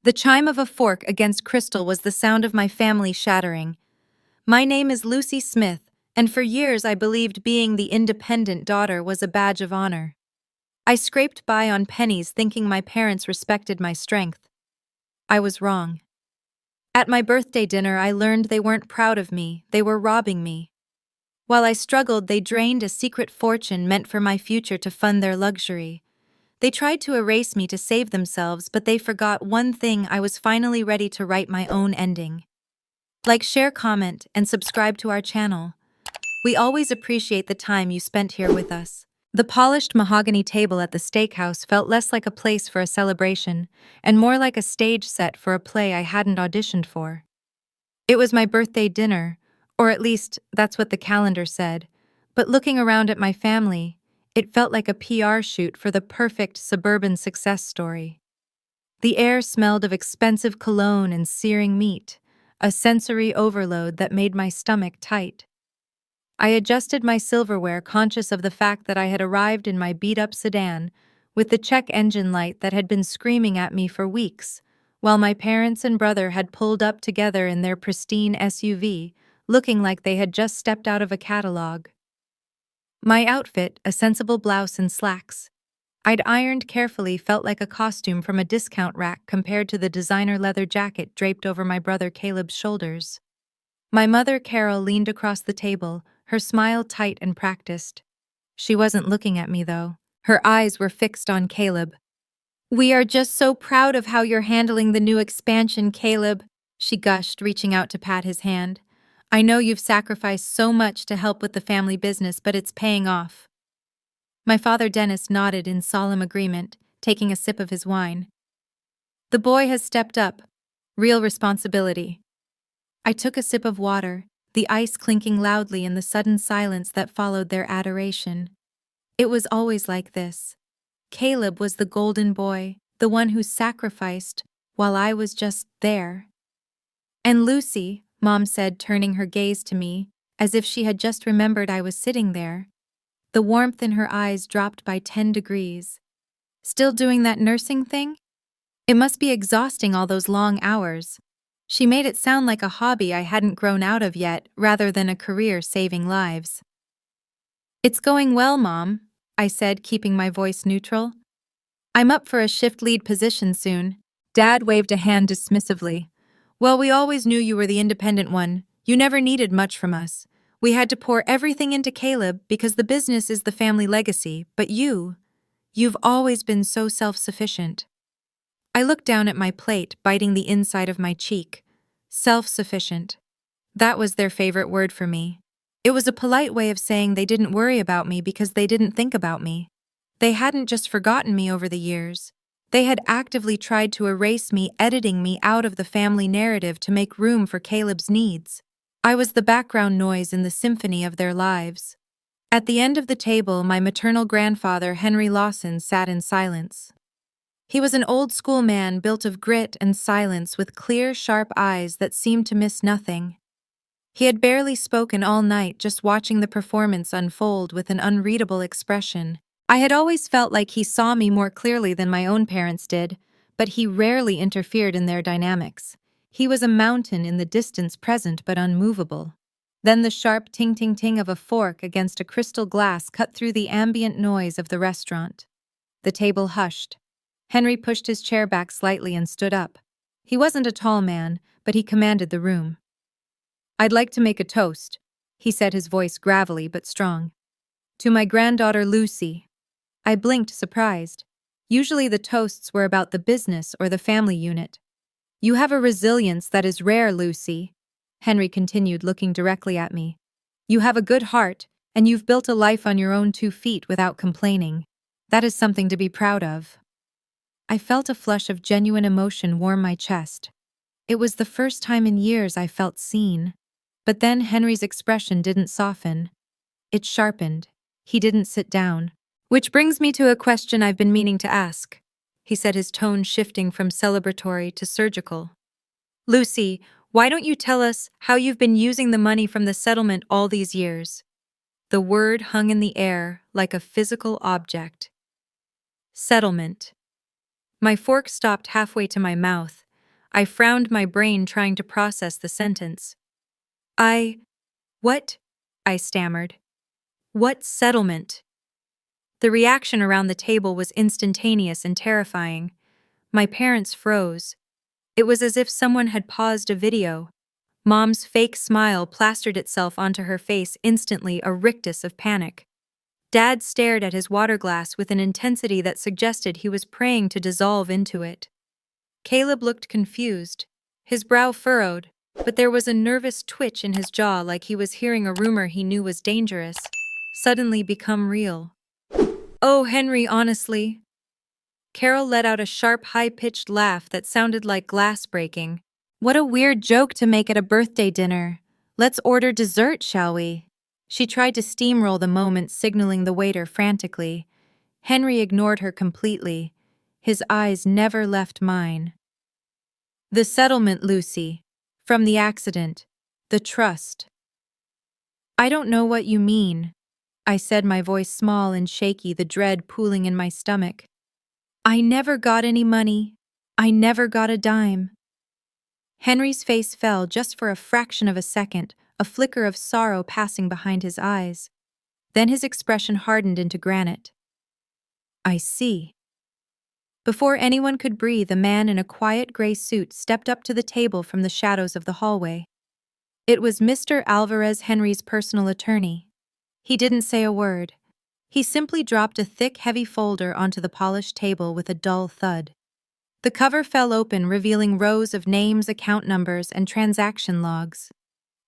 The chime of a fork against crystal was the sound of my family shattering. My name is Lucy Smith, and for years I believed being the independent daughter was a badge of honor. I scraped by on pennies thinking my parents respected my strength. I was wrong. At my birthday dinner, I learned they weren't proud of me, they were robbing me. While I struggled, they drained a secret fortune meant for my future to fund their luxury. They tried to erase me to save themselves, but they forgot one thing: I was finally ready to write my own ending. Like, share, comment, and subscribe to our channel. We always appreciate the time you spent here with us. The polished mahogany table at the steakhouse felt less like a place for a celebration, and more like a stage set for a play I hadn't auditioned for. It was my birthday dinner, or at least that's what the calendar said, but looking around at my family, it felt like a PR shoot for the perfect suburban success story. The air smelled of expensive cologne and searing meat, a sensory overload that made my stomach tight. I adjusted my silverware, conscious of the fact that I had arrived in my beat-up sedan with the check engine light that had been screaming at me for weeks, while my parents and brother had pulled up together in their pristine SUV, looking like they had just stepped out of a catalog. My outfit, a sensible blouse and slacks, I'd ironed carefully, felt like a costume from a discount rack compared to the designer leather jacket draped over my brother Caleb's shoulders. My mother, Carol, leaned across the table, her smile tight and practiced. She wasn't looking at me, though. Her eyes were fixed on Caleb. "We are just so proud of how you're handling the new expansion, Caleb," she gushed, reaching out to pat his hand. "I know you've sacrificed so much to help with the family business, but it's paying off." My father, Dennis, nodded in solemn agreement, taking a sip of his wine. "The boy has stepped up. Real responsibility." I took a sip of water, the ice clinking loudly in the sudden silence that followed their adoration. It was always like this. Caleb was the golden boy, the one who sacrificed, while I was just there. "And Lucy," Mom said, turning her gaze to me, as if she had just remembered I was sitting there. The warmth in her eyes dropped by 10 degrees. "Still doing that nursing thing? It must be exhausting, all those long hours." She made it sound like a hobby I hadn't grown out of yet, rather than a career saving lives. "It's going well, Mom," I said, keeping my voice neutral. "I'm up for a shift lead position soon." Dad waved a hand dismissively. "Well, we always knew you were the independent one. You never needed much from us. We had to pour everything into Caleb because the business is the family legacy, but you've always been so self-sufficient." I looked down at my plate, biting the inside of my cheek. Self-sufficient. That was their favorite word for me. It was a polite way of saying they didn't worry about me because they didn't think about me. They hadn't just forgotten me over the years. They had actively tried to erase me, editing me out of the family narrative to make room for Caleb's needs. I was the background noise in the symphony of their lives. At the end of the table, my maternal grandfather, Henry Lawson, sat in silence. He was an old-school man built of grit and silence, with clear, sharp eyes that seemed to miss nothing. He had barely spoken all night, just watching the performance unfold with an unreadable expression. I had always felt like he saw me more clearly than my own parents did, but he rarely interfered in their dynamics. He was a mountain in the distance, present but unmovable. Then the sharp ting-ting-ting of a fork against a crystal glass cut through the ambient noise of the restaurant. The table hushed. Henry pushed his chair back slightly and stood up. He wasn't a tall man, but he commanded the room. "I'd like to make a toast," he said, his voice gravelly but strong. "To my granddaughter Lucy." I blinked, surprised. Usually the toasts were about the business or the family unit. "You have a resilience that is rare, Lucy," Henry continued, looking directly at me. "You have a good heart, and you've built a life on your own 2 feet without complaining. That is something to be proud of." I felt a flush of genuine emotion warm my chest. It was the first time in years I felt seen. But then Henry's expression didn't soften. It sharpened. He didn't sit down. "Which brings me to a question I've been meaning to ask," he said, his tone shifting from celebratory to surgical. "Lucy, why don't you tell us how you've been using the money from the settlement all these years?" The word hung in the air like a physical object. Settlement. My fork stopped halfway to my mouth, I frowned, my brain trying to process the sentence. What? I stammered. What settlement? The reaction around the table was instantaneous and terrifying. My parents froze. It was as if someone had paused a video. Mom's fake smile plastered itself onto her face instantly, a rictus of panic. Dad stared at his water glass with an intensity that suggested he was praying to dissolve into it. Caleb looked confused, his brow furrowed, but there was a nervous twitch in his jaw, like he was hearing a rumor he knew was dangerous suddenly become real. Oh, Henry, honestly. Carol let out a sharp, high-pitched laugh that sounded like glass breaking. What a weird joke to make at a birthday dinner. Let's order dessert, shall we? She tried to steamroll the moment, signaling the waiter frantically. Henry ignored her completely. His eyes never left mine. The settlement, Lucy. From the accident. The trust. I don't know what you mean, I said, my voice small and shaky, the dread pooling in my stomach. I never got any money. I never got a dime. Henry's face fell just for a fraction of a second, a flicker of sorrow passing behind his eyes. Then his expression hardened into granite. I see. Before anyone could breathe, a man in a quiet gray suit stepped up to the table from the shadows of the hallway. It was Mr. Alvarez, Henry's personal attorney. He didn't say a word. He simply dropped a thick, heavy folder onto the polished table with a dull thud. The cover fell open, revealing rows of names, account numbers, and transaction logs.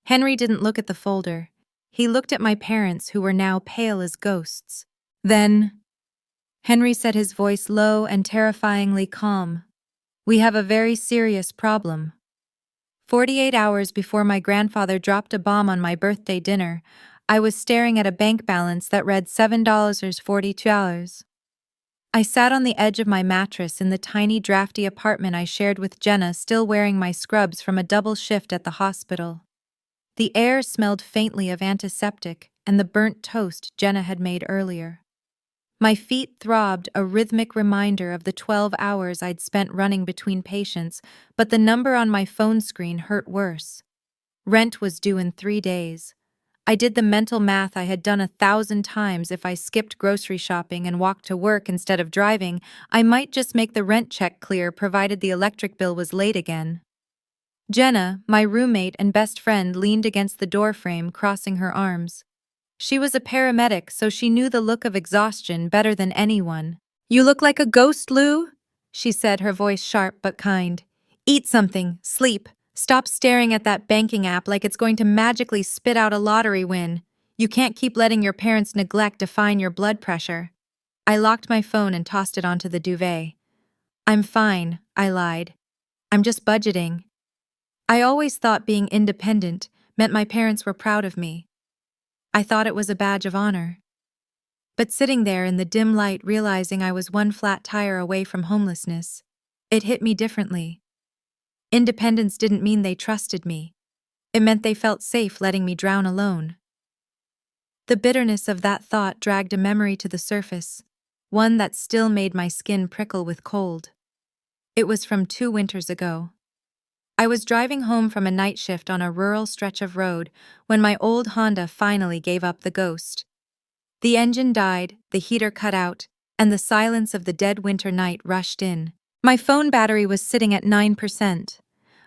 Henry didn't look at the folder. He looked at my parents, who were now pale as ghosts. Then, Henry said, his voice low and terrifyingly calm, "We have a very serious problem." 48 hours before my grandfather dropped a bomb on my birthday dinner, I was staring at a bank balance that read $7.42. I sat on the edge of my mattress in the tiny, drafty apartment I shared with Jenna, still wearing my scrubs from a double shift at the hospital. The air smelled faintly of antiseptic and the burnt toast Jenna had made earlier. My feet throbbed, a rhythmic reminder of the 12 hours I'd spent running between patients, but the number on my phone screen hurt worse. Rent was due in 3 days. I did the mental math I had done 1,000 times. If I skipped grocery shopping and walked to work instead of driving, I might just make the rent check clear, provided the electric bill was late again. Jenna, my roommate and best friend, leaned against the doorframe, crossing her arms. She was a paramedic, so she knew the look of exhaustion better than anyone. "You look like a ghost, Lou," she said, her voice sharp but kind. "Eat something, sleep. Stop staring at that banking app like it's going to magically spit out a lottery win. You can't keep letting your parents' neglect define your blood pressure." I locked my phone and tossed it onto the duvet. "I'm fine," I lied. "I'm just budgeting." I always thought being independent meant my parents were proud of me. I thought it was a badge of honor. But sitting there in the dim light, realizing I was one flat tire away from homelessness, it hit me differently. Independence didn't mean they trusted me. It meant they felt safe letting me drown alone. The bitterness of that thought dragged a memory to the surface, one that still made my skin prickle with cold. It was from 2 winters ago. I was driving home from a night shift on a rural stretch of road when my old Honda finally gave up the ghost. The engine died, the heater cut out, and the silence of the dead winter night rushed in. My phone battery was sitting at 9%.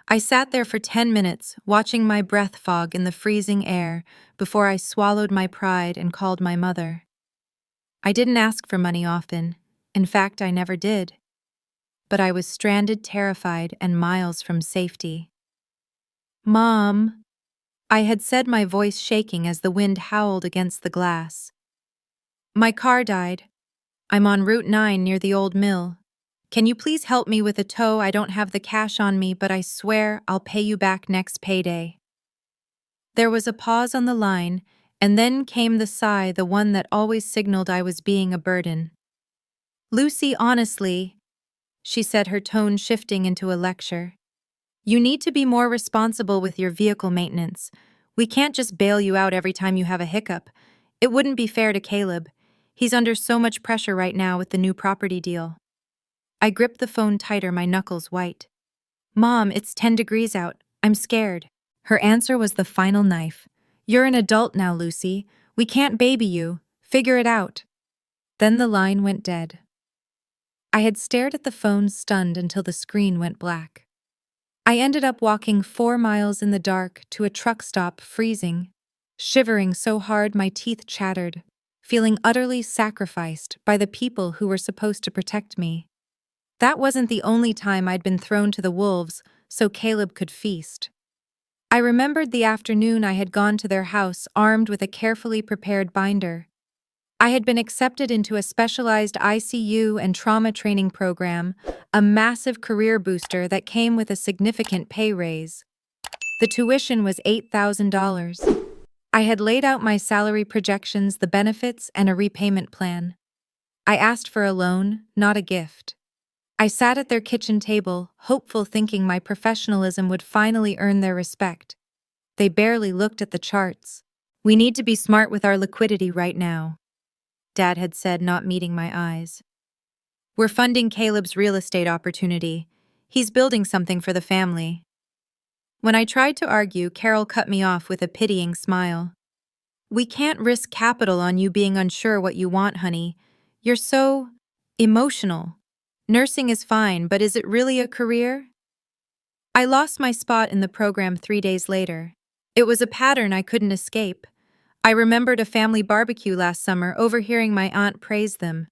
I sat there for 10 minutes, watching my breath fog in the freezing air before I swallowed my pride and called my mother. I didn't ask for money often. In fact, I never did. But I was stranded, terrified, and miles from safety. "Mom," I had said, my voice shaking as the wind howled against the glass. "My car died. I'm on Route 9 near the old mill. Can you please help me with a tow? I don't have the cash on me, but I swear I'll pay you back next payday." There was a pause on the line, and then came the sigh, the one that always signaled I was being a burden. "Lucy, honestly," she said, her tone shifting into a lecture, "you need to be more responsible with your vehicle maintenance. We can't just bail you out every time you have a hiccup. It wouldn't be fair to Caleb. He's under so much pressure right now with the new property deal." I gripped the phone tighter, my knuckles white. Mom, it's 10 degrees out. I'm scared. Her answer was the final knife. You're an adult now, Lucy. We can't baby you. Figure it out. Then the line went dead. I had stared at the phone stunned until the screen went black. I ended up walking 4 miles in the dark to a truck stop, freezing, shivering so hard my teeth chattered, feeling utterly sacrificed by the people who were supposed to protect me. That wasn't the only time I'd been thrown to the wolves so Caleb could feast. I remembered the afternoon I had gone to their house armed with a carefully prepared binder. I had been accepted into a specialized ICU and trauma training program, a massive career booster that came with a significant pay raise. The tuition was $8,000. I had laid out my salary projections, the benefits, and a repayment plan. I asked for a loan, not a gift. I sat at their kitchen table, hopeful, thinking my professionalism would finally earn their respect. They barely looked at the charts. We need to be smart with our liquidity right now, Dad had said, not meeting my eyes. We're funding Caleb's real estate opportunity. He's building something for the family. When I tried to argue, Carol cut me off with a pitying smile. We can't risk capital on you being unsure what you want, honey. You're so emotional. Nursing is fine, but is it really a career? I lost my spot in the program 3 days later. It was a pattern I couldn't escape. I remembered a family barbecue last summer, overhearing my aunt praise them.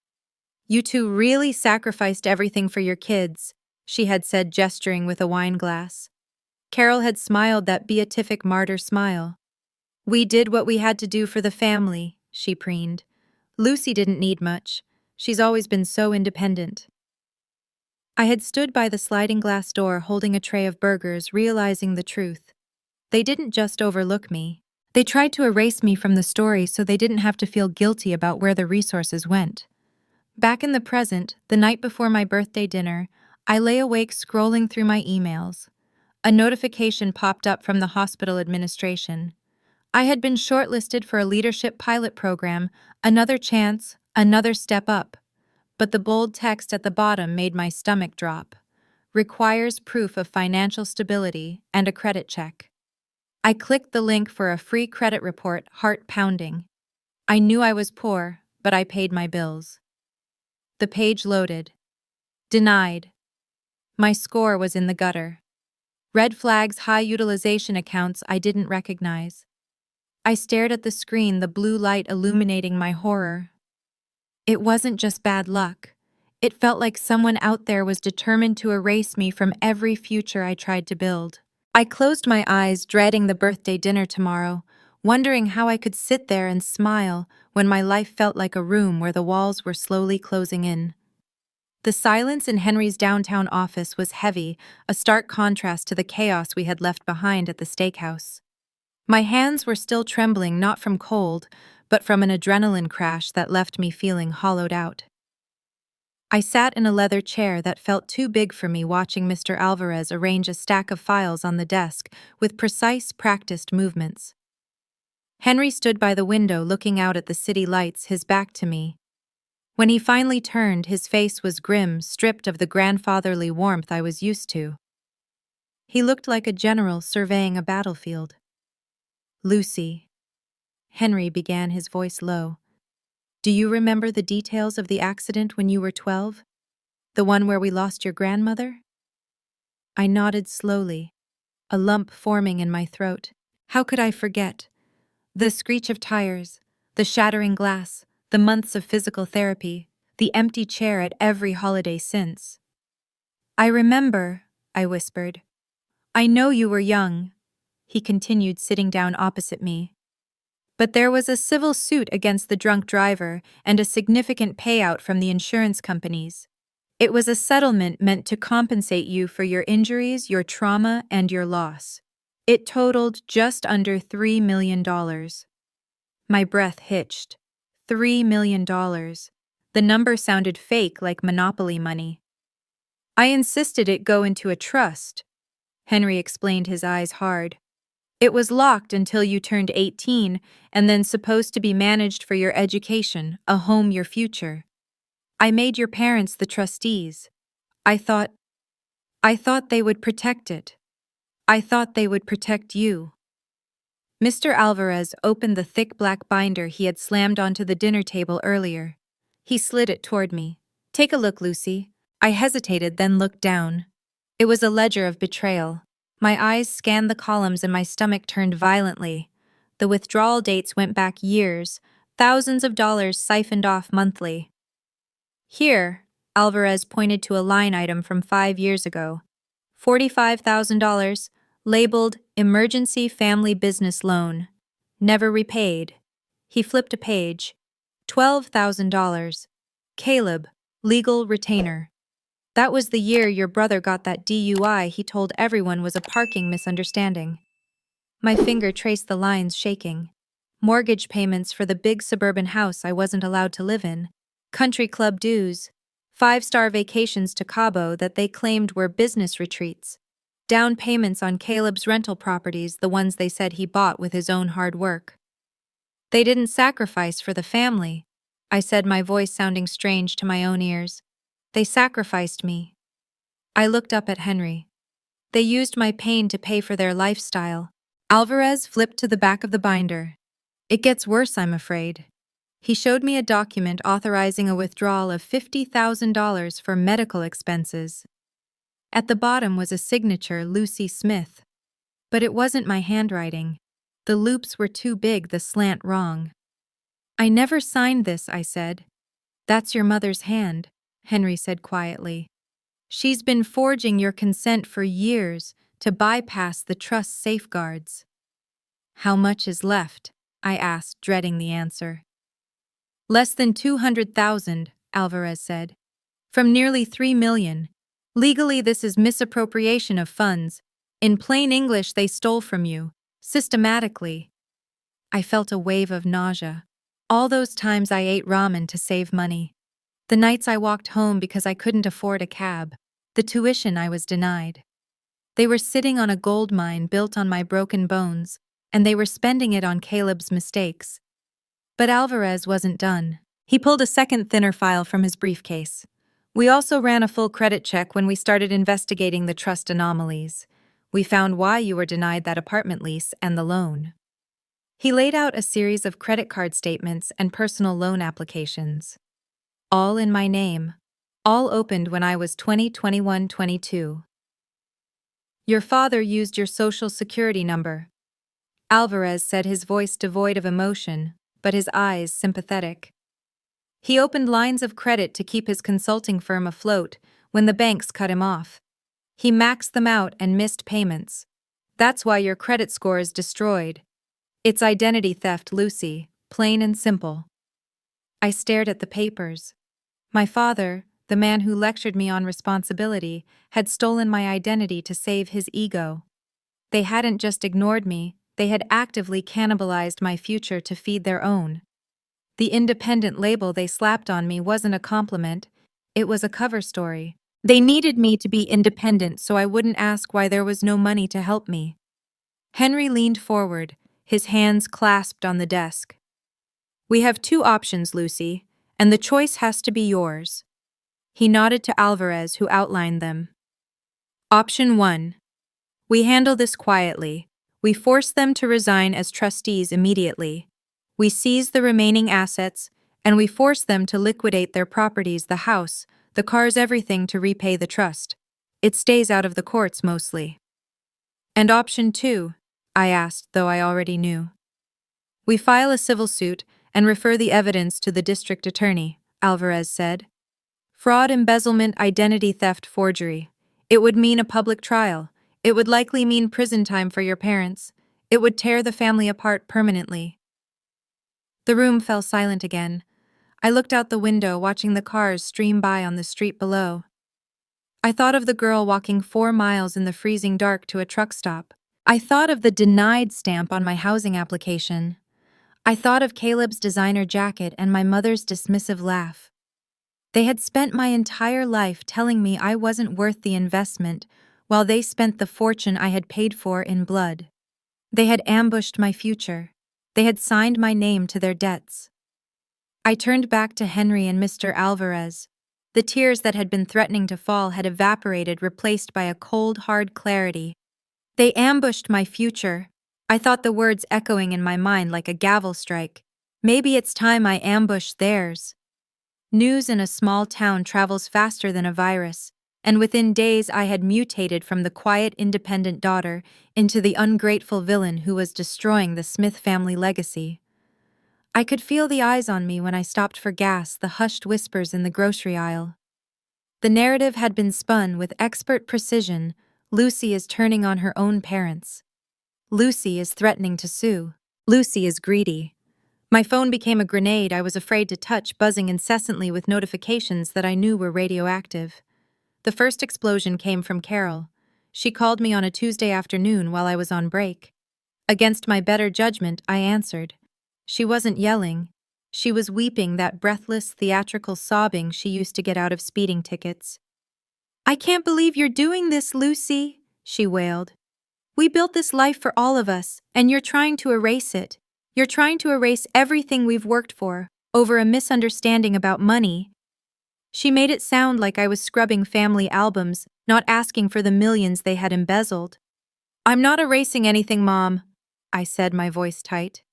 You two really sacrificed everything for your kids, she had said, gesturing with a wine glass. Carol had smiled that beatific martyr smile. We did what we had to do for the family, she preened. Lucy didn't need much. She's always been so independent. I had stood by the sliding glass door holding a tray of burgers, realizing the truth. They didn't just overlook me. They tried to erase me from the story so they didn't have to feel guilty about where the resources went. Back in the present, the night before my birthday dinner, I lay awake scrolling through my emails. A notification popped up from the hospital administration. I had been shortlisted for a leadership pilot program, another chance, another step up. But the bold text at the bottom made my stomach drop. Requires proof of financial stability and a credit check. I clicked the link for a free credit report, heart pounding. I knew I was poor, but I paid my bills. The page loaded. Denied. My score was in the gutter. Red flags, high utilization accounts I didn't recognize. I stared at the screen, the blue light illuminating my horror. It wasn't just bad luck. It felt like someone out there was determined to erase me from every future I tried to build. I closed my eyes, dreading the birthday dinner tomorrow, wondering how I could sit there and smile when my life felt like a room where the walls were slowly closing in. The silence in Henry's downtown office was heavy, a stark contrast to the chaos we had left behind at the steakhouse. My hands were still trembling, not from cold, but from an adrenaline crash that left me feeling hollowed out. I sat in a leather chair that felt too big for me, watching Mr. Alvarez arrange a stack of files on the desk with precise, practiced movements. Henry stood by the window looking out at the city lights, his back to me. When he finally turned, his face was grim, stripped of the grandfatherly warmth I was used to. He looked like a general surveying a battlefield. Lucy, Henry began, his voice low. Do you remember the details of the accident when you were 12? The one where we lost your grandmother? I nodded slowly, a lump forming in my throat. How could I forget? The screech of tires, the shattering glass, the months of physical therapy, the empty chair at every holiday since. I remember, I whispered. I know you were young, he continued, sitting down opposite me. But there was a civil suit against the drunk driver and a significant payout from the insurance companies. It was a settlement meant to compensate you for your injuries, your trauma, and your loss. It totaled just under $3 million. My breath hitched. $3 million. The number sounded fake, like Monopoly money. I insisted it go into a trust, Henry explained, his eyes hard. It was locked until you turned 18 and then supposed to be managed for your education, a home, your future. I made your parents the trustees. I thought, I thought they would protect it. I thought they would protect you. Mr. Alvarez opened the thick black binder he had slammed onto the dinner table earlier. He slid it toward me. Take a look, Lucy. I hesitated, then looked down. It was a ledger of betrayal. My eyes scanned the columns and my stomach turned violently. The withdrawal dates went back years, thousands of dollars siphoned off monthly. Here, Alvarez pointed to a line item from 5 years ago. $45,000, labeled Emergency Family Business Loan. Never repaid. He flipped a page. $12,000. Caleb, legal retainer. That was the year your brother got that DUI he told everyone was a parking misunderstanding. My finger traced the lines, shaking. Mortgage payments for the big suburban house I wasn't allowed to live in. Country club dues. 5-star vacations to Cabo that they claimed were business retreats. Down payments on Caleb's rental properties, the ones they said he bought with his own hard work. They didn't sacrifice for the family, I said, my voice sounding strange to my own ears. They sacrificed me. I looked up at Henry. They used my pain to pay for their lifestyle. Alvarez flipped to the back of the binder. It gets worse, I'm afraid. He showed me a document authorizing a withdrawal of $50,000 for medical expenses. At the bottom was a signature, Lucy Smith. But it wasn't my handwriting. The loops were too big, the slant wrong. I never signed this, I said. That's your mother's hand, Henry said quietly. She's been forging your consent for years to bypass the trust safeguards. How much is left? I asked, dreading the answer. Less than $200,000, Alvarez said. From nearly $3 million. Legally, this is misappropriation of funds. In plain English, they stole from you, systematically. I felt a wave of nausea. All those times I ate ramen to save money. The nights I walked home because I couldn't afford a cab. The tuition I was denied. They were sitting on a gold mine built on my broken bones, and they were spending it on Caleb's mistakes. But Alvarez wasn't done. He pulled a second thinner file from his briefcase. We also ran a full credit check when we started investigating the trust anomalies. We found why you were denied that apartment lease and the loan. He laid out a series of credit card statements and personal loan applications. All in my name. All opened when I was 20, 21, 22. Your father used your social security number. Alvarez said, his voice devoid of emotion, but his eyes sympathetic. He opened lines of credit to keep his consulting firm afloat when the banks cut him off. He maxed them out and missed payments. That's why your credit score is destroyed. It's identity theft, Lucy, plain and simple. I stared at the papers. My father, the man who lectured me on responsibility, had stolen my identity to save his ego. They hadn't just ignored me, they had actively cannibalized my future to feed their own. The independent label they slapped on me wasn't a compliment, it was a cover story. They needed me to be independent so I wouldn't ask why there was no money to help me. Henry leaned forward, his hands clasped on the desk. We have 2 options, Lucy, and the choice has to be yours. He nodded to Alvarez, who outlined them. Option 1. We handle this quietly. We force them to resign as trustees immediately. We seize the remaining assets, and we force them to liquidate their properties, the house, the cars, everything, to repay the trust. It stays out of the courts mostly. And option 2? I asked, though I already knew. We file a civil suit and refer the evidence to the district attorney, Alvarez said. Fraud, embezzlement, identity theft, forgery. It would mean a public trial. It would likely mean prison time for your parents. It would tear the family apart permanently. The room fell silent again. I looked out the window, watching the cars stream by on the street below. I thought of the girl walking 4 miles in the freezing dark to a truck stop. I thought of the denied stamp on my housing application. I thought of Caleb's designer jacket and my mother's dismissive laugh. They had spent my entire life telling me I wasn't worth the investment, while they spent the fortune I had paid for in blood. They had ambushed my future. They had signed my name to their debts. I turned back to Henry and Mr. Alvarez. The tears that had been threatening to fall had evaporated, replaced by a cold, hard clarity. They ambushed my future. I thought the words echoing in my mind like a gavel strike. Maybe it's time I ambushed theirs. News in a small town travels faster than a virus, and within days I had mutated from the quiet, independent daughter into the ungrateful villain who was destroying the Smith family legacy. I could feel the eyes on me when I stopped for gas, the hushed whispers in the grocery aisle. The narrative had been spun with expert precision. Lucy is turning on her own parents. Lucy is threatening to sue. Lucy is greedy. My phone became a grenade I was afraid to touch, buzzing incessantly with notifications that I knew were radioactive. The first explosion came from Carol. She called me on a Tuesday afternoon while I was on break. Against my better judgment, I answered. She wasn't yelling. She was weeping, that breathless, theatrical sobbing she used to get out of speeding tickets. "I can't believe you're doing this, Lucy," she wailed. "We built this life for all of us, and you're trying to erase it. You're trying to erase everything we've worked for, over a misunderstanding about money." She made it sound like I was scrubbing family albums, not asking for the millions they had embezzled. "I'm not erasing anything, Mom," I said, my voice tight.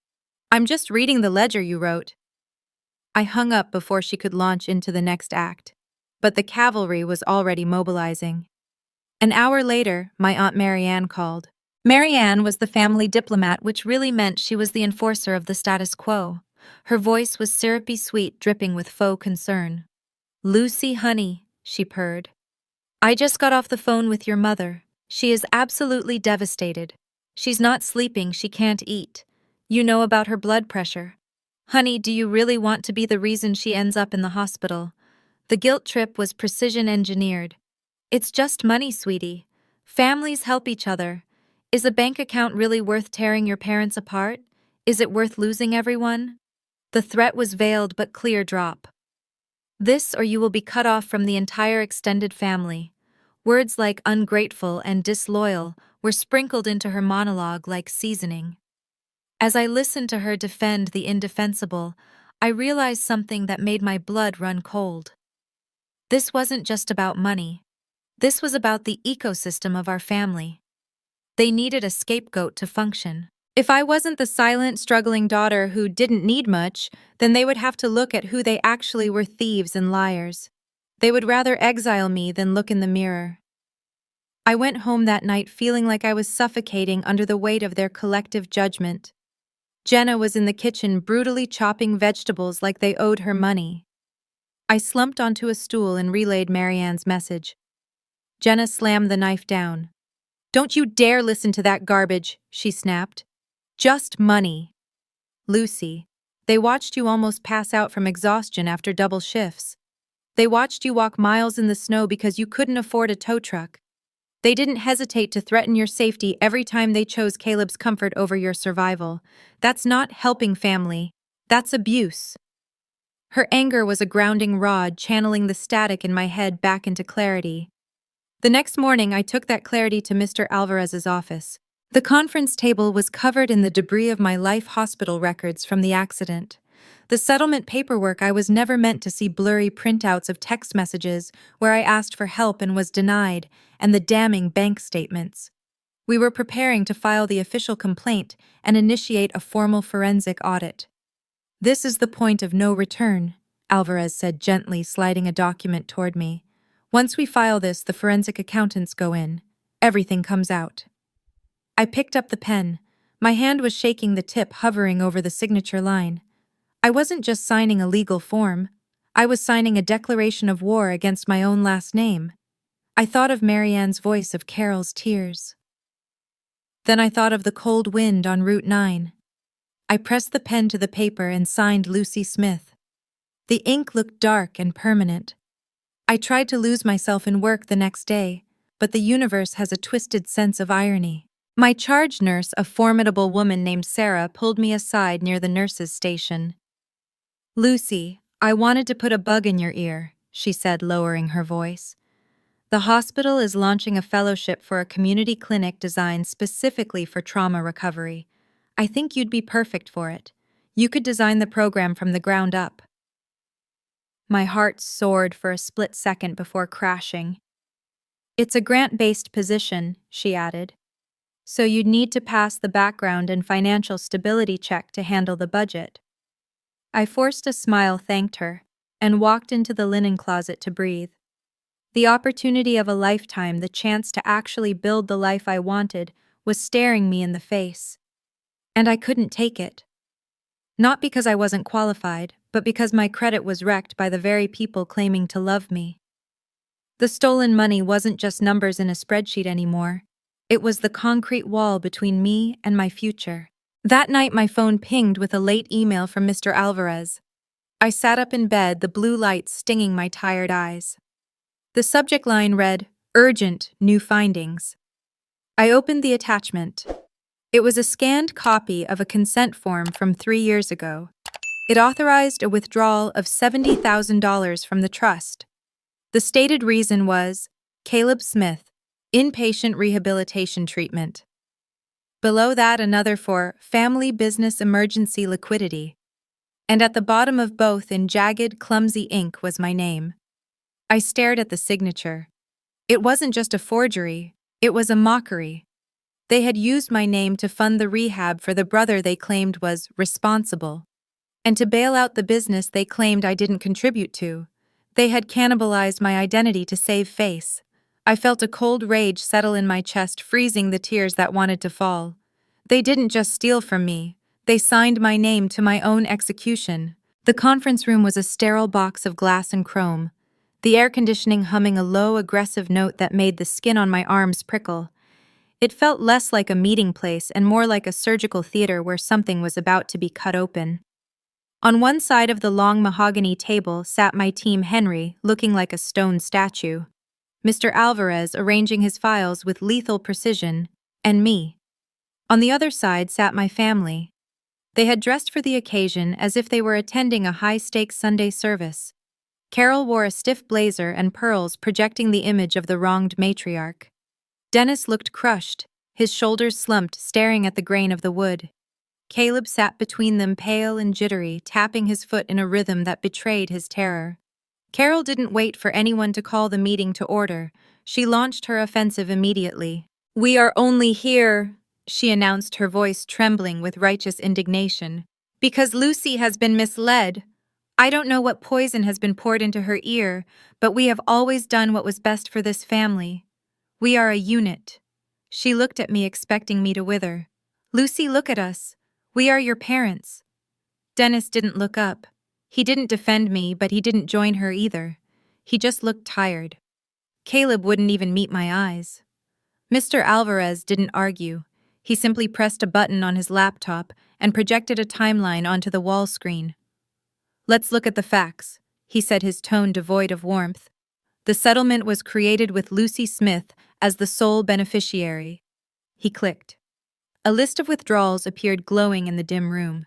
"I'm just reading the ledger you wrote." I hung up before she could launch into the next act. But the cavalry was already mobilizing. An hour later, my Aunt Marianne called. Marianne was the family diplomat, which really meant she was the enforcer of the status quo. Her voice was syrupy sweet, dripping with faux concern. "Lucy, honey," she purred. "I just got off the phone with your mother. She is absolutely devastated. She's not sleeping, she can't eat. You know about her blood pressure. Honey, do you really want to be the reason she ends up in the hospital? The guilt trip was precision engineered. It's just money, sweetie. Families help each other. Is a bank account really worth tearing your parents apart? Is it worth losing everyone?" The threat was veiled but clear drop. "This or you will be cut off from the entire extended family." Words like ungrateful and disloyal were sprinkled into her monologue like seasoning. As I listened to her defend the indefensible, I realized something that made my blood run cold. This wasn't just about money. This was about the ecosystem of our family. They needed a scapegoat to function. If I wasn't the silent, struggling daughter who didn't need much, then they would have to look at who they actually were: thieves and liars. They would rather exile me than look in the mirror. I went home that night feeling like I was suffocating under the weight of their collective judgment. Jenna was in the kitchen brutally chopping vegetables like they owed her money. I slumped onto a stool and relayed Marianne's message. Jenna slammed the knife down. "Don't you dare listen to that garbage," she snapped. "Just money." "Lucy, they watched you almost pass out from exhaustion after double shifts. They watched you walk miles in the snow because you couldn't afford a tow truck. They didn't hesitate to threaten your safety every time they chose Caleb's comfort over your survival. That's not helping family. That's abuse." Her anger was a grounding rod, channeling the static in my head back into clarity. The next morning, I took that clarity to Mr. Alvarez's office. The conference table was covered in the debris of my life hospital records from the accident. The settlement paperwork I was never meant to see, blurry printouts of text messages where I asked for help and was denied, and the damning bank statements. We were preparing to file the official complaint and initiate a formal forensic audit. "This is the point of no return," Alvarez said gently, sliding a document toward me. "Once we file this, the forensic accountants go in. Everything comes out." I picked up the pen. My hand was shaking, the tip hovering over the signature line. I wasn't just signing a legal form. I was signing a declaration of war against my own last name. I thought of Marianne's voice, of Carol's tears. Then I thought of the cold wind on Route 9. I pressed the pen to the paper and signed Lucy Smith. The ink looked dark and permanent. I tried to lose myself in work the next day, but the universe has a twisted sense of irony. My charge nurse, a formidable woman named Sarah, pulled me aside near the nurses' station. "Lucy, I wanted to put a bug in your ear," she said, lowering her voice. "The hospital is launching a fellowship for a community clinic designed specifically for trauma recovery. I think you'd be perfect for it. You could design the program from the ground up." My heart soared for a split second before crashing. It's a grant-based position, she added. So you'd need to pass the background and financial stability check to handle the budget. I forced a smile, thanked her, and walked into the linen closet to breathe. The opportunity of a lifetime, the chance to actually build the life I wanted, was staring me in the face. And I couldn't take it. Not because I wasn't qualified, but because my credit was wrecked by the very people claiming to love me. The stolen money wasn't just numbers in a spreadsheet anymore. It was the concrete wall between me and my future. That night my phone pinged with a late email from Mr. Alvarez. I sat up in bed, the blue light stinging my tired eyes. The subject line read, "Urgent, new findings." I opened the attachment. It was a scanned copy of a consent form from 3 years ago. It authorized a withdrawal of $70,000 from the trust. The stated reason was Caleb Smith, inpatient rehabilitation treatment. Below that, another for family business emergency liquidity. And at the bottom of both, in jagged, clumsy ink, was my name. I stared at the signature. It wasn't just a forgery, it was a mockery. They had used my name to fund the rehab for the brother they claimed was responsible, and to bail out the business they claimed I didn't contribute to. They had cannibalized my identity to save face. I felt a cold rage settle in my chest, freezing the tears that wanted to fall. They didn't just steal from me, they signed my name to my own execution. The conference room was a sterile box of glass and chrome, the air conditioning humming a low, aggressive note that made the skin on my arms prickle. It felt less like a meeting place and more like a surgical theater where something was about to be cut open. On one side of the long mahogany table sat my team Henry, looking like a stone statue, Mr. Alvarez arranging his files with lethal precision, and me. On the other side sat my family. They had dressed for the occasion as if they were attending a high-stakes Sunday service. Carol wore a stiff blazer and pearls projecting the image of the wronged matriarch. Dennis looked crushed, his shoulders slumped, staring at the grain of the wood. Caleb sat between them, pale and jittery, tapping his foot in a rhythm that betrayed his terror. Carol didn't wait for anyone to call the meeting to order. She launched her offensive immediately. "We are only here," she announced, her voice trembling with righteous indignation, "because Lucy has been misled. I don't know what poison has been poured into her ear, but we have always done what was best for this family. We are a unit." She looked at me, expecting me to wither. "Lucy, look at us. We are your parents." Dennis didn't look up. He didn't defend me, but he didn't join her either. He just looked tired. Caleb wouldn't even meet my eyes. Mr. Alvarez didn't argue. He simply pressed a button on his laptop and projected a timeline onto the wall screen. "Let's look at the facts," he said, his tone devoid of warmth. "The settlement was created with Lucy Smith as the sole beneficiary." He clicked. A list of withdrawals appeared glowing in the dim room.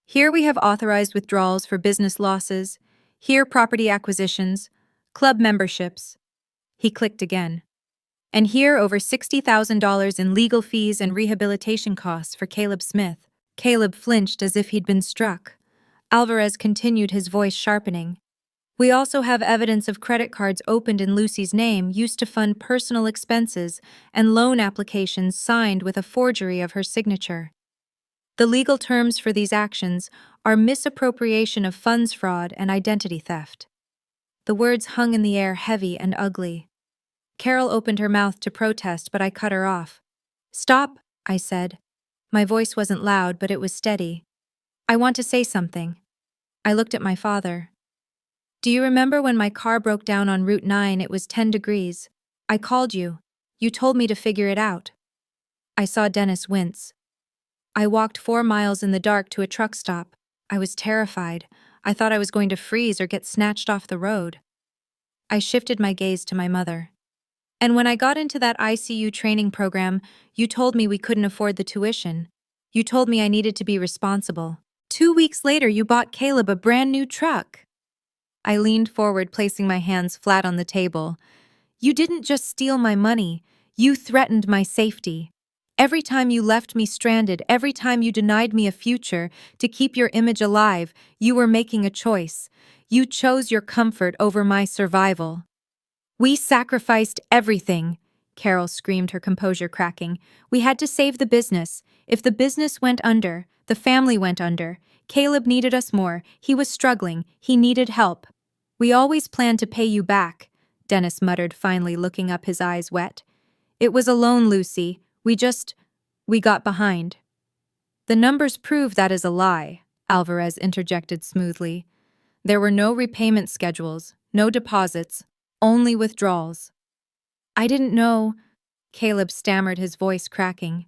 "Here we have authorized withdrawals for business losses, here property acquisitions, club memberships." He clicked again. "And here over $60,000 in legal fees and rehabilitation costs for Caleb Smith." Caleb flinched as if he'd been struck. Alvarez continued, his voice sharpening. "We also have evidence of credit cards opened in Lucy's name used to fund personal expenses and loan applications signed with a forgery of her signature. The legal terms for these actions are misappropriation of funds fraud and identity theft." The words hung in the air, heavy and ugly. Carol opened her mouth to protest, but I cut her off. "Stop," I said. My voice wasn't loud, but it was steady. "I want to say something." I looked at my father. "Do you remember when my car broke down on Route 9? It was 10 degrees. I called you. You told me to figure it out." I saw Dennis wince. "I walked 4 miles in the dark to a truck stop. I was terrified. I thought I was going to freeze or get snatched off the road." I shifted my gaze to my mother. "And when I got into that ICU training program, you told me we couldn't afford the tuition. You told me I needed to be responsible. 2 weeks later, you bought Caleb a brand new truck." I leaned forward, placing my hands flat on the table. "You didn't just steal my money, you threatened my safety. Every time you left me stranded, every time you denied me a future to keep your image alive, you were making a choice. You chose your comfort over my survival. We sacrificed everything, Carol screamed, her composure cracking. We had to save the business. If the business went under, the family went under. Caleb needed us more. He was struggling. He needed help. We always planned to pay you back, Dennis muttered, finally looking up, his eyes wet. It was a loan, Lucy. We got behind. The numbers prove that is a lie, Alvarez interjected smoothly. There were no repayment schedules, no deposits, only withdrawals. I didn't know, Caleb stammered, his voice cracking.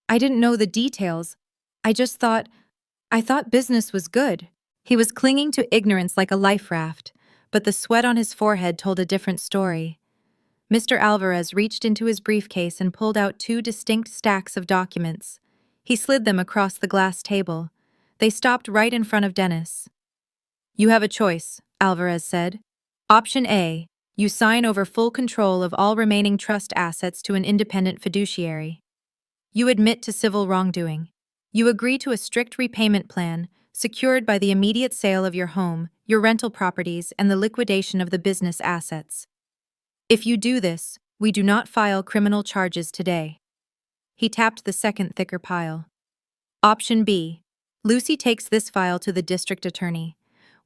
I didn't know the details. I thought business was good. He was clinging to ignorance like a life raft, but the sweat on his forehead told a different story. Mr. Alvarez reached into his briefcase and pulled out two distinct stacks of documents. He slid them across the glass table. They stopped right in front of Dennis. You have a choice, Alvarez said. Option A, you sign over full control of all remaining trust assets to an independent fiduciary. You admit to civil wrongdoing. You agree to a strict repayment plan, secured by the immediate sale of your home, your rental properties, and the liquidation of the business assets. If you do this, we do not file criminal charges today. He tapped the second thicker pile. Option B. Lucy takes this file to the district attorney.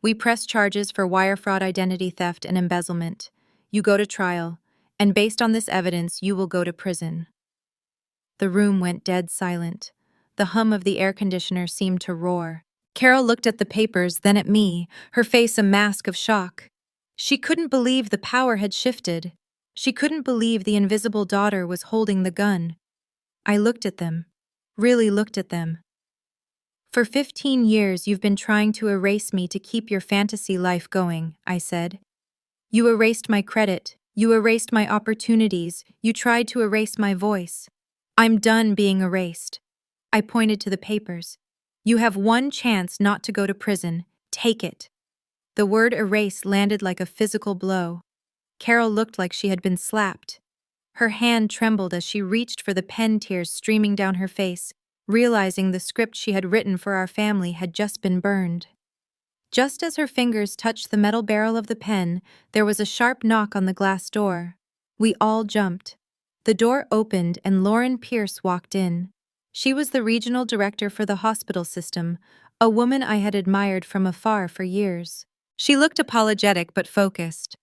We press charges for wire fraud, identity theft, and embezzlement. You go to trial, and based on this evidence, you will go to prison. The room went dead silent. The hum of the air conditioner seemed to roar. Carol looked at the papers, then at me, her face a mask of shock. She couldn't believe the power had shifted. She couldn't believe the invisible daughter was holding the gun. I looked at them. Really looked at them. For 15 years you've been trying to erase me to keep your fantasy life going, I said. You erased my credit. You erased my opportunities. You tried to erase my voice. I'm done being erased. I pointed to the papers. You have one chance not to go to prison. Take it. The word erase landed like a physical blow. Carol looked like she had been slapped. Her hand trembled as she reached for the pen, tears streaming down her face, realizing the script she had written for our family had just been burned. Just as her fingers touched the metal barrel of the pen, there was a sharp knock on the glass door. We all jumped. The door opened and Lauren Pierce walked in. She was the regional director for the hospital system, a woman I had admired from afar for years. She looked apologetic but focused.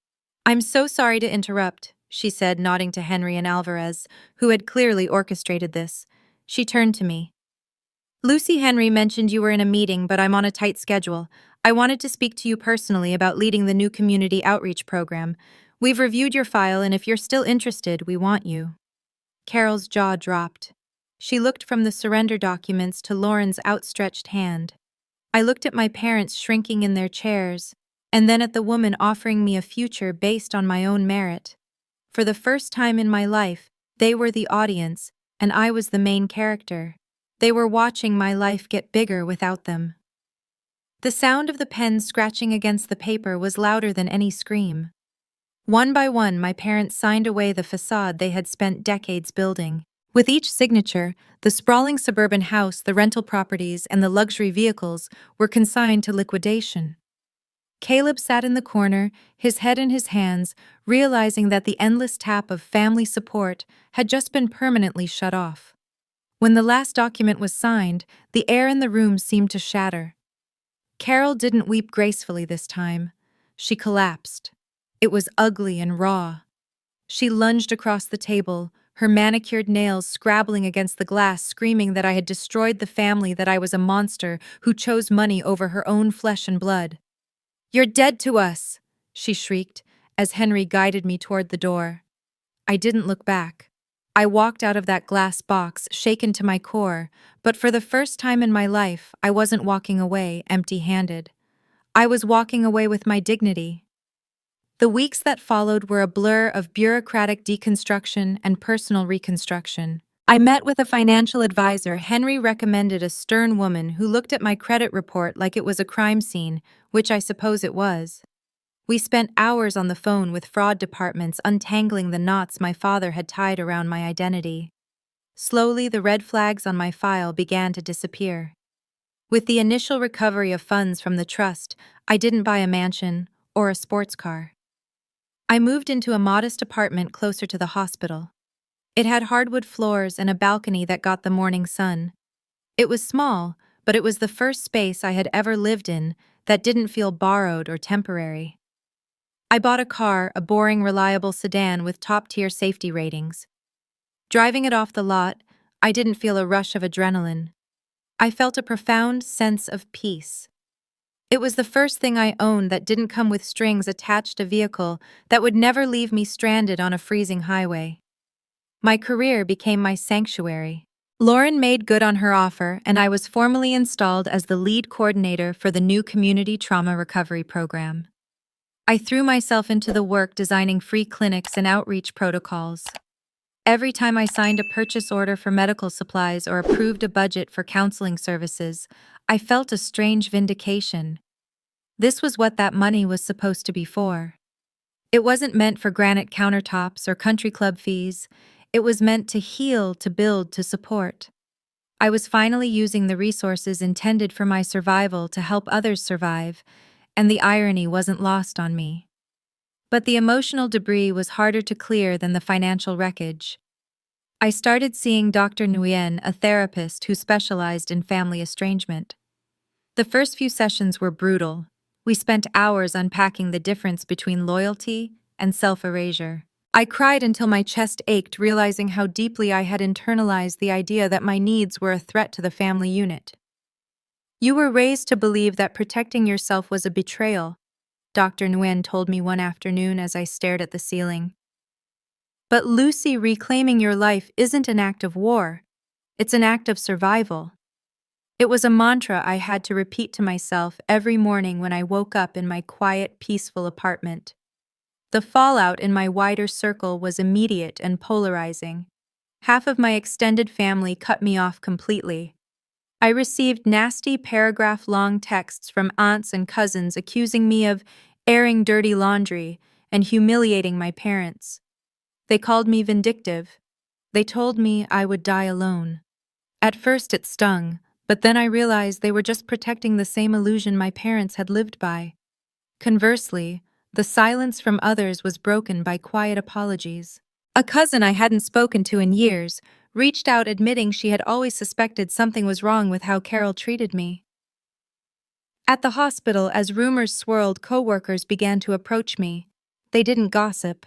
I'm so sorry to interrupt, she said, nodding to Henry and Alvarez, who had clearly orchestrated this. She turned to me. Lucy, Henry mentioned you were in a meeting, but I'm on a tight schedule. I wanted to speak to you personally about leading the new community outreach program. We've reviewed your file, and if you're still interested, we want you. Carol's jaw dropped. She looked from the surrender documents to Lauren's outstretched hand. I looked at my parents shrinking in their chairs, and then at the woman offering me a future based on my own merit. For the first time in my life, they were the audience, and I was the main character. They were watching my life get bigger without them. The sound of the pen scratching against the paper was louder than any scream. One by one, my parents signed away the facade they had spent decades building. With each signature, the sprawling suburban house, the rental properties, and the luxury vehicles were consigned to liquidation. Caleb sat in the corner, his head in his hands, realizing that the endless tap of family support had just been permanently shut off. When the last document was signed, the air in the room seemed to shatter. Carol didn't weep gracefully this time. She collapsed. It was ugly and raw. She lunged across the table, her manicured nails scrabbling against the glass, screaming that I had destroyed the family, that I was a monster who chose money over her own flesh and blood. You're dead to us, she shrieked, as Henry guided me toward the door. I didn't look back. I walked out of that glass box, shaken to my core, but for the first time in my life, I wasn't walking away empty-handed. I was walking away with my dignity. The weeks that followed were a blur of bureaucratic deconstruction and personal reconstruction. I met with a financial advisor. Henry recommended a stern woman who looked at my credit report like it was a crime scene, which I suppose it was. We spent hours on the phone with fraud departments, untangling the knots my father had tied around my identity. Slowly, the red flags on my file began to disappear. With the initial recovery of funds from the trust, I didn't buy a mansion or a sports car. I moved into a modest apartment closer to the hospital. It had hardwood floors and a balcony that got the morning sun. It was small, but it was the first space I had ever lived in that didn't feel borrowed or temporary. I bought a car, a boring, reliable sedan with top-tier safety ratings. Driving it off the lot, I didn't feel a rush of adrenaline. I felt a profound sense of peace. It was the first thing I owned that didn't come with strings attached to a vehicle that would never leave me stranded on a freezing highway. My career became my sanctuary. Lauren made good on her offer, and I was formally installed as the lead coordinator for the new community trauma recovery program. I threw myself into the work designing free clinics and outreach protocols. Every time I signed a purchase order for medical supplies or approved a budget for counseling services, I felt a strange vindication. This was what that money was supposed to be for. It wasn't meant for granite countertops or country club fees. It was meant to heal, to build, to support. I was finally using the resources intended for my survival to help others survive, and the irony wasn't lost on me. But the emotional debris was harder to clear than the financial wreckage. I started seeing Dr. Nguyen, a therapist who specialized in family estrangement. The first few sessions were brutal. We spent hours unpacking the difference between loyalty and self-erasure. I cried until my chest ached, realizing how deeply I had internalized the idea that my needs were a threat to the family unit. "You were raised to believe that protecting yourself was a betrayal," Dr. Nguyen told me one afternoon as I stared at the ceiling. "But Lucy, reclaiming your life isn't an act of war. It's an act of survival." It was a mantra I had to repeat to myself every morning when I woke up in my quiet, peaceful apartment. The fallout in my wider circle was immediate and polarizing. Half of my extended family cut me off completely. I received nasty paragraph-long texts from aunts and cousins accusing me of airing dirty laundry and humiliating my parents. They called me vindictive. They told me I would die alone. At first it stung, but then I realized they were just protecting the same illusion my parents had lived by. Conversely, the silence from others was broken by quiet apologies. A cousin I hadn't spoken to in years reached out admitting she had always suspected something was wrong with how Carol treated me. At the hospital, as rumors swirled, coworkers began to approach me. They didn't gossip.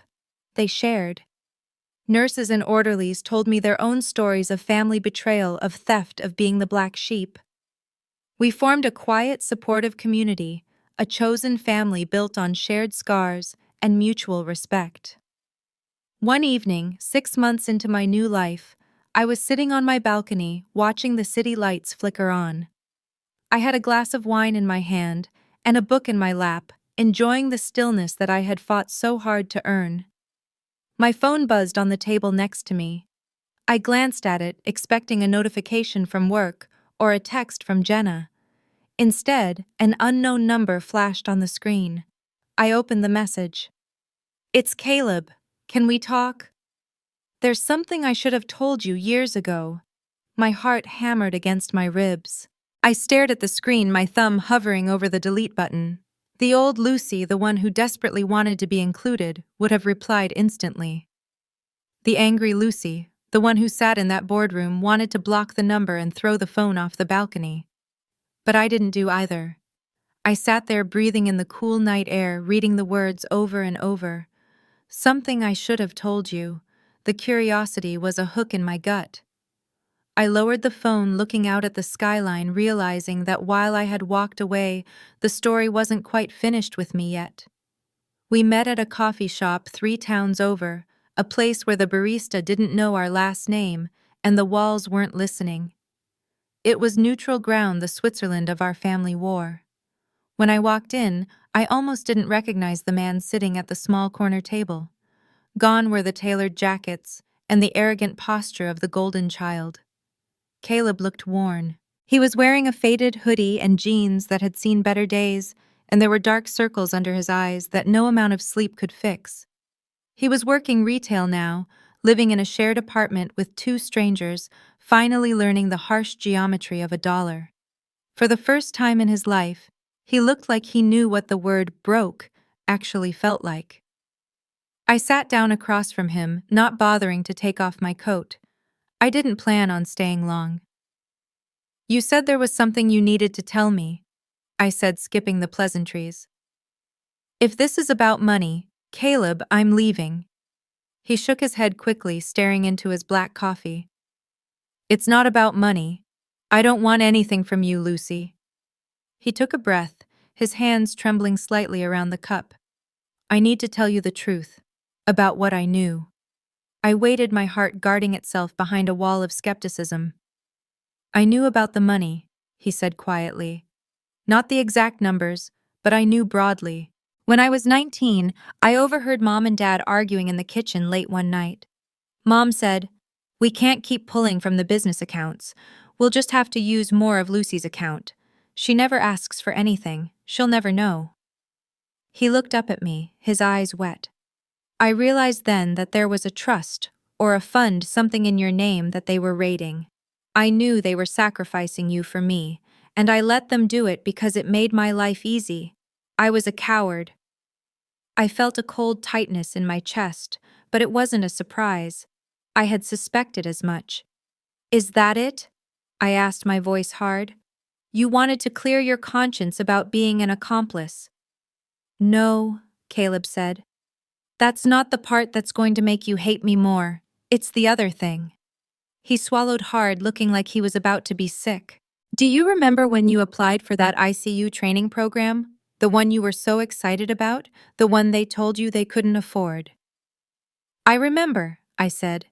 They shared. Nurses and orderlies told me their own stories of family betrayal, of theft, of being the black sheep. We formed a quiet, supportive community, a chosen family built on shared scars and mutual respect. One evening, 6 months into my new life, I was sitting on my balcony watching the city lights flicker on. I had a glass of wine in my hand and a book in my lap, enjoying the stillness that I had fought so hard to earn. My phone buzzed on the table next to me. I glanced at it, expecting a notification from work or a text from Jenna. Instead, an unknown number flashed on the screen. I opened the message. "It's Caleb. Can we talk?" "There's something I should have told you years ago." My heart hammered against my ribs. I stared at the screen, my thumb hovering over the delete button. The old Lucy, the one who desperately wanted to be included, would have replied instantly. The angry Lucy, the one who sat in that boardroom, wanted to block the number and throw the phone off the balcony. But I didn't do either. I sat there breathing in the cool night air, reading the words over and over. Something I should have told you. The curiosity was a hook in my gut. I lowered the phone, looking out at the skyline, realizing that while I had walked away, the story wasn't quite finished with me yet. We met at a coffee shop 3 towns over, a place where the barista didn't know our last name and the walls weren't listening. It was neutral ground, the Switzerland of our family war. When I walked in, I almost didn't recognize the man sitting at the small corner table. Gone were the tailored jackets and the arrogant posture of the golden child. Caleb looked worn. He was wearing a faded hoodie and jeans that had seen better days, and there were dark circles under his eyes that no amount of sleep could fix. He was working retail now, living in a shared apartment with two strangers, finally learning the harsh geometry of a dollar. For the first time in his life, he looked like he knew what the word broke actually felt like. I sat down across from him, not bothering to take off my coat. I didn't plan on staying long. "You said there was something you needed to tell me," I said, skipping the pleasantries. "If this is about money, Caleb, I'm leaving." He shook his head quickly, staring into his black coffee. "It's not about money. I don't want anything from you, Lucy." He took a breath, his hands trembling slightly around the cup. "I need to tell you the truth about what I knew." I waited, my heart guarding itself behind a wall of skepticism. "I knew about the money," he said quietly. "Not the exact numbers, but I knew broadly. When I was 19, I overheard Mom and Dad arguing in the kitchen late one night. Mom said, 'We can't keep pulling from the business accounts. We'll just have to use more of Lucy's account. She never asks for anything. She'll never know.'" He looked up at me, his eyes wet. "I realized then that there was a trust, or a fund, something in your name that they were raiding. I knew they were sacrificing you for me, and I let them do it because it made my life easy. I was a coward." I felt a cold tightness in my chest, but it wasn't a surprise. I had suspected as much. "Is that it?" I asked, my voice hard. "You wanted to clear your conscience about being an accomplice." "No," Caleb said. "That's not the part that's going to make you hate me more. It's the other thing." He swallowed hard, looking like he was about to be sick. "Do you remember when you applied for that ICU training program? The one you were so excited about? The one they told you they couldn't afford?" "I remember," I said.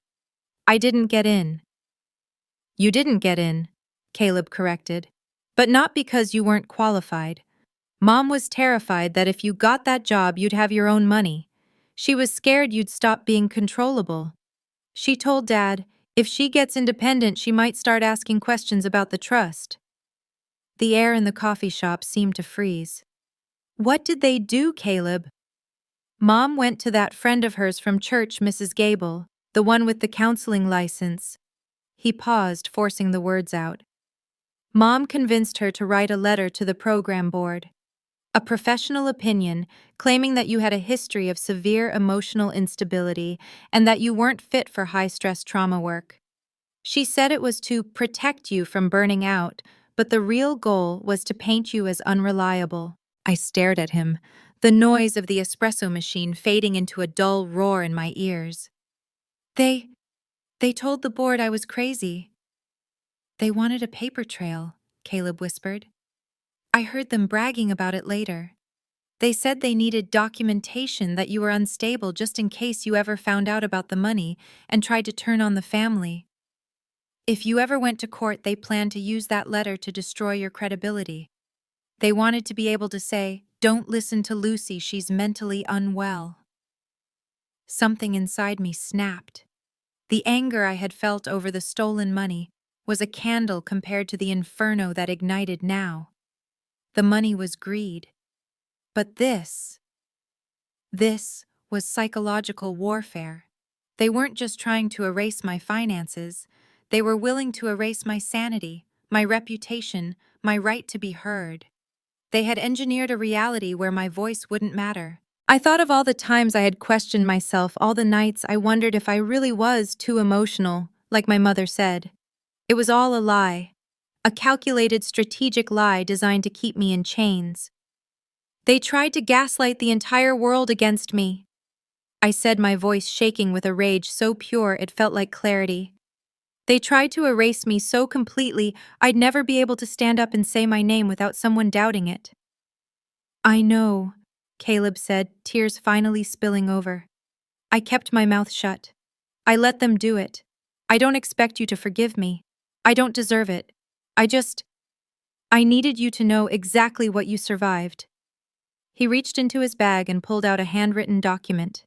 "I didn't get in." "You didn't get in," Caleb corrected. "But not because you weren't qualified. Mom was terrified that if you got that job you'd have your own money. She was scared you'd stop being controllable. She told Dad, if she gets independent she might start asking questions about the trust." The air in the coffee shop seemed to freeze. "What did they do, Caleb?" "Mom went to that friend of hers from church, Mrs. Gable, the one with the counseling license." He paused, forcing the words out. "Mom convinced her to write a letter to the program board. A professional opinion claiming that you had a history of severe emotional instability and that you weren't fit for high-stress trauma work. She said it was to protect you from burning out, but the real goal was to paint you as unreliable." I stared at him, the noise of the espresso machine fading into a dull roar in my ears. They told the board I was crazy." "They wanted a paper trail," Caleb whispered. "I heard them bragging about it later. They said they needed documentation that you were unstable just in case you ever found out about the money and tried to turn on the family. If you ever went to court, they planned to use that letter to destroy your credibility. They wanted to be able to say, 'Don't listen to Lucy, she's mentally unwell.'" Something inside me snapped. The anger I had felt over the stolen money was a candle compared to the inferno that ignited now. The money was greed. But this was psychological warfare. They weren't just trying to erase my finances. They were willing to erase my sanity, my reputation, my right to be heard. They had engineered a reality where my voice wouldn't matter. I thought of all the times I had questioned myself, all the nights I wondered if I really was too emotional, like my mother said. It was all a lie. A calculated, strategic lie designed to keep me in chains. "They tried to gaslight the entire world against me," I said, my voice shaking with a rage so pure it felt like clarity. "They tried to erase me so completely I'd never be able to stand up and say my name without someone doubting it." "I know," Caleb said, tears finally spilling over. "I kept my mouth shut. I let them do it. I don't expect you to forgive me. I don't deserve it. I needed you to know exactly what you survived." He reached into his bag and pulled out a handwritten document.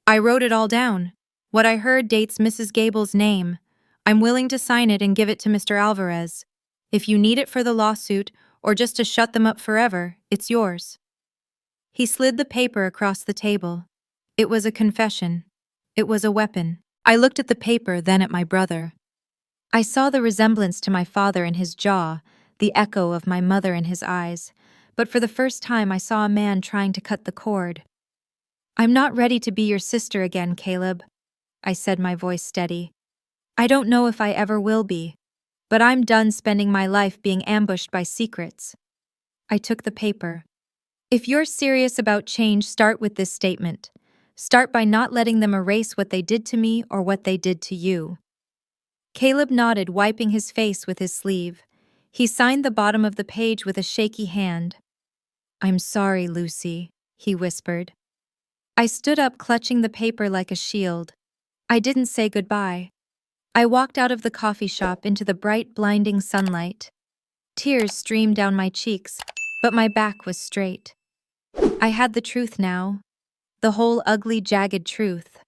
"I wrote it all down. What I heard dates Mrs. Gable's name. I'm willing to sign it and give it to Mr. Alvarez. If you need it for the lawsuit, or just to shut them up forever, it's yours." He slid the paper across the table. It was a confession. It was a weapon. I looked at the paper, then at my brother. I saw the resemblance to my father in his jaw, the echo of my mother in his eyes, but for the first time I saw a man trying to cut the cord. "I'm not ready to be your sister again, Caleb," I said, my voice steady. "I don't know if I ever will be, but I'm done spending my life being ambushed by secrets." I took the paper. "If you're serious about change, start with this statement. Start by not letting them erase what they did to me or what they did to you." Caleb nodded, wiping his face with his sleeve. He signed the bottom of the page with a shaky hand. "I'm sorry, Lucy," he whispered. I stood up, clutching the paper like a shield. I didn't say goodbye. I walked out of the coffee shop into the bright, blinding sunlight. Tears streamed down my cheeks, but my back was straight. I had the truth now. The whole ugly, jagged truth.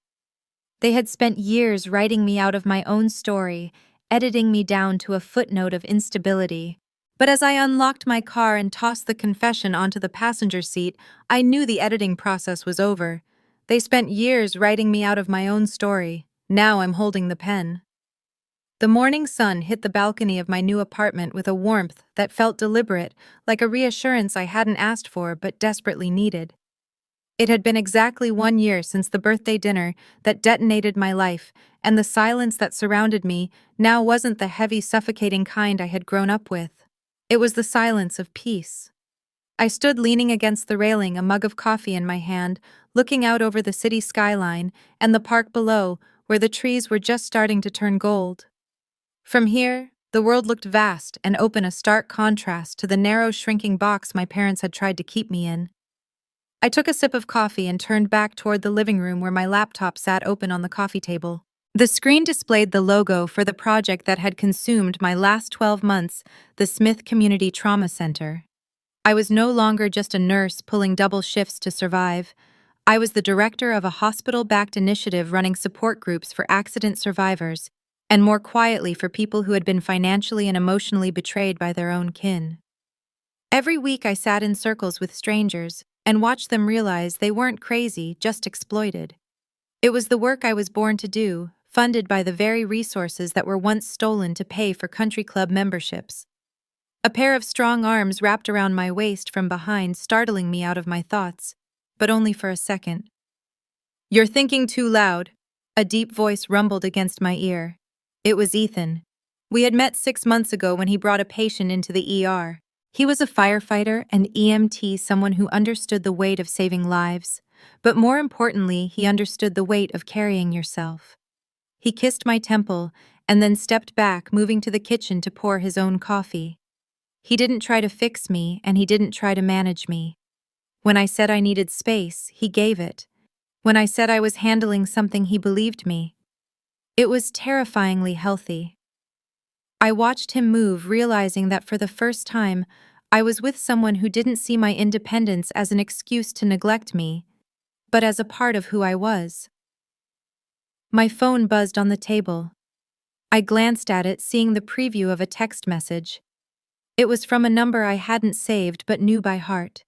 They had spent years writing me out of my own story, editing me down to a footnote of instability. But as I unlocked my car and tossed the confession onto the passenger seat, I knew the editing process was over. They spent years writing me out of my own story. Now I'm holding the pen. The morning sun hit the balcony of my new apartment with a warmth that felt deliberate, like a reassurance I hadn't asked for but desperately needed. It had been exactly 1 year since the birthday dinner that detonated my life, and the silence that surrounded me now wasn't the heavy, suffocating kind I had grown up with. It was the silence of peace. I stood leaning against the railing, a mug of coffee in my hand, looking out over the city skyline and the park below, where the trees were just starting to turn gold. From here, the world looked vast and open, a stark contrast to the narrow, shrinking box my parents had tried to keep me in. I took a sip of coffee and turned back toward the living room where my laptop sat open on the coffee table. The screen displayed the logo for the project that had consumed my last 12 months, the Smith Community Trauma Center. I was no longer just a nurse pulling double shifts to survive. I was the director of a hospital-backed initiative running support groups for accident survivors, and more quietly for people who had been financially and emotionally betrayed by their own kin. Every week I sat in circles with strangers and watched them realize they weren't crazy, just exploited. It was the work I was born to do, funded by the very resources that were once stolen to pay for country club memberships. A pair of strong arms wrapped around my waist from behind, startling me out of my thoughts, but only for a second. "You're thinking too loud," a deep voice rumbled against my ear. It was Ethan. We had met 6 months ago when he brought a patient into the ER. He was a firefighter, an EMT, someone who understood the weight of saving lives, but more importantly, he understood the weight of carrying yourself. He kissed my temple and then stepped back, moving to the kitchen to pour his own coffee. He didn't try to fix me, and he didn't try to manage me. When I said I needed space, he gave it. When I said I was handling something, he believed me. It was terrifyingly healthy. I watched him move, realizing that for the first time, I was with someone who didn't see my independence as an excuse to neglect me, but as a part of who I was. My phone buzzed on the table. I glanced at it, seeing the preview of a text message. It was from a number I hadn't saved but knew by heart.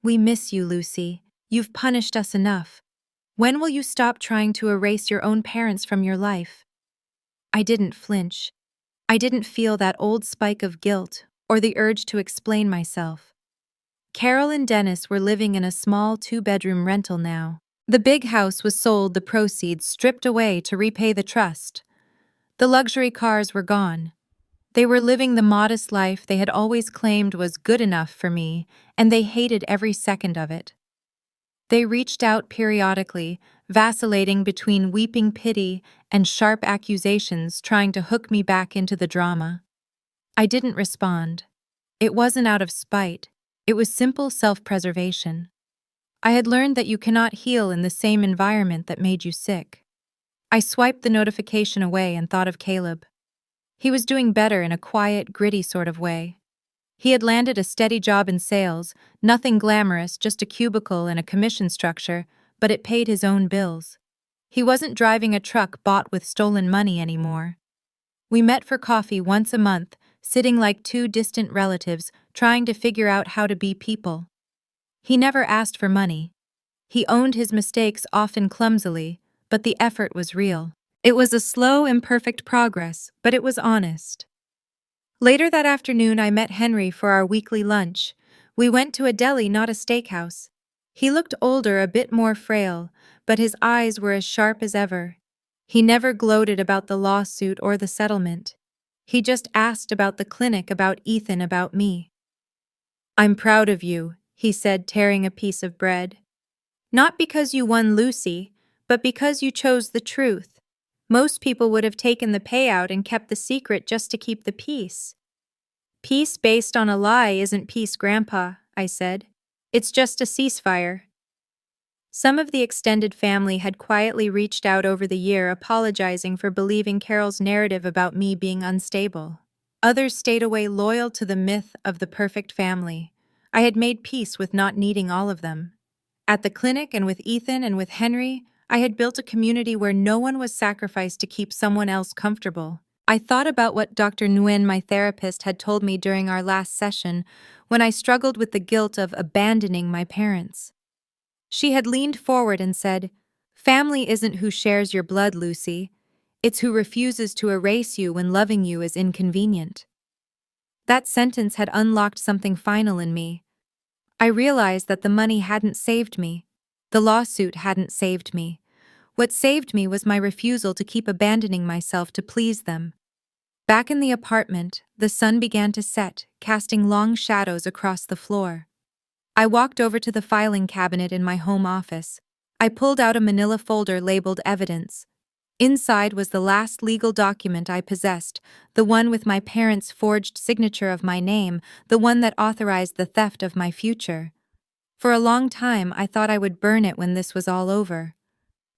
"We miss you, Lucy. You've punished us enough. When will you stop trying to erase your own parents from your life?" I didn't flinch. I didn't feel that old spike of guilt or the urge to explain myself. Carol and Dennis were living in a small 2-bedroom rental now. The big house was sold, the proceeds stripped away to repay the trust. The luxury cars were gone. They were living the modest life they had always claimed was good enough for me, and they hated every second of it. They reached out periodically, vacillating between weeping pity and sharp accusations, trying to hook me back into the drama. I didn't respond. It wasn't out of spite. It was simple self-preservation. I had learned that you cannot heal in the same environment that made you sick. I swiped the notification away and thought of Caleb. He was doing better in a quiet, gritty sort of way. He had landed a steady job in sales, nothing glamorous, just a cubicle and a commission structure, but it paid his own bills. He wasn't driving a truck bought with stolen money anymore. We met for coffee once a month, sitting like two distant relatives, trying to figure out how to be people. He never asked for money. He owned his mistakes, often clumsily, but the effort was real. It was a slow, imperfect progress, but it was honest. Later that afternoon, I met Henry for our weekly lunch. We went to a deli, not a steakhouse. He looked older, a bit more frail, but his eyes were as sharp as ever. He never gloated about the lawsuit or the settlement. He just asked about the clinic, about Ethan, about me. "I'm proud of you," he said, tearing a piece of bread. "Not because you won Lucy, but because you chose the truth. Most people would have taken the payout and kept the secret just to keep the peace." "Peace based on a lie isn't peace, Grandpa," I said. "It's just a ceasefire." Some of the extended family had quietly reached out over the year, apologizing for believing Carol's narrative about me being unstable. Others stayed away, loyal to the myth of the perfect family. I had made peace with not needing all of them. At the clinic and with Ethan and with Henry, I had built a community where no one was sacrificed to keep someone else comfortable. I thought about what Dr. Nguyen, my therapist, had told me during our last session when I struggled with the guilt of abandoning my parents. She had leaned forward and said, "Family isn't who shares your blood, Lucy. It's who refuses to erase you when loving you is inconvenient." That sentence had unlocked something final in me. I realized that the money hadn't saved me. The lawsuit hadn't saved me. What saved me was my refusal to keep abandoning myself to please them. Back in the apartment, the sun began to set, casting long shadows across the floor. I walked over to the filing cabinet in my home office. I pulled out a manila folder labeled Evidence. Inside was the last legal document I possessed, the one with my parents' forged signature of my name, the one that authorized the theft of my future. For a long time, I thought I would burn it when this was all over.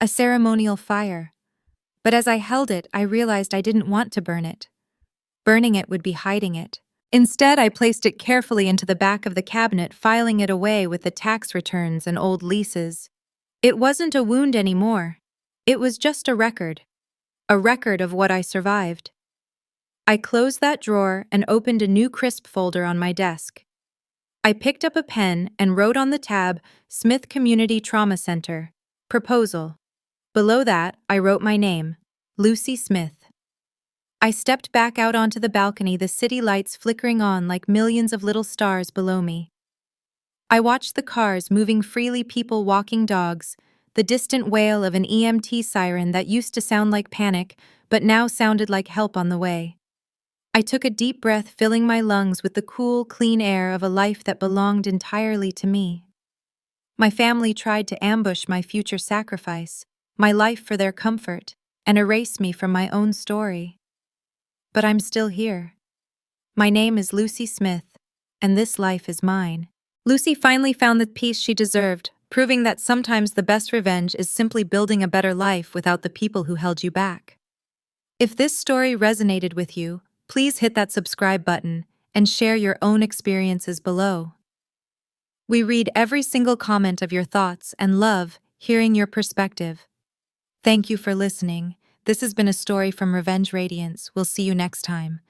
A ceremonial fire. But as I held it, I realized I didn't want to burn it. Burning it would be hiding it. Instead, I placed it carefully into the back of the cabinet, filing it away with the tax returns and old leases. It wasn't a wound anymore. It was just a record. A record of what I survived. I closed that drawer and opened a new crisp folder on my desk. I picked up a pen and wrote on the tab, Smith Community Trauma Center. Proposal. Below that, I wrote my name, Lucy Smith. I stepped back out onto the balcony, the city lights flickering on like millions of little stars below me. I watched the cars moving freely, people walking dogs, the distant wail of an EMT siren that used to sound like panic, but now sounded like help on the way. I took a deep breath, filling my lungs with the cool, clean air of a life that belonged entirely to me. My family tried to ambush my future sacrifice, my life for their comfort, and erase me from my own story. But I'm still here. My name is Lucy Smith, and this life is mine. Lucy finally found the peace she deserved, proving that sometimes the best revenge is simply building a better life without the people who held you back. If this story resonated with you, please hit that subscribe button and share your own experiences below. We read every single comment of your thoughts and love hearing your perspective. Thank you for listening. This has been a story from Radiance. We'll see you next time.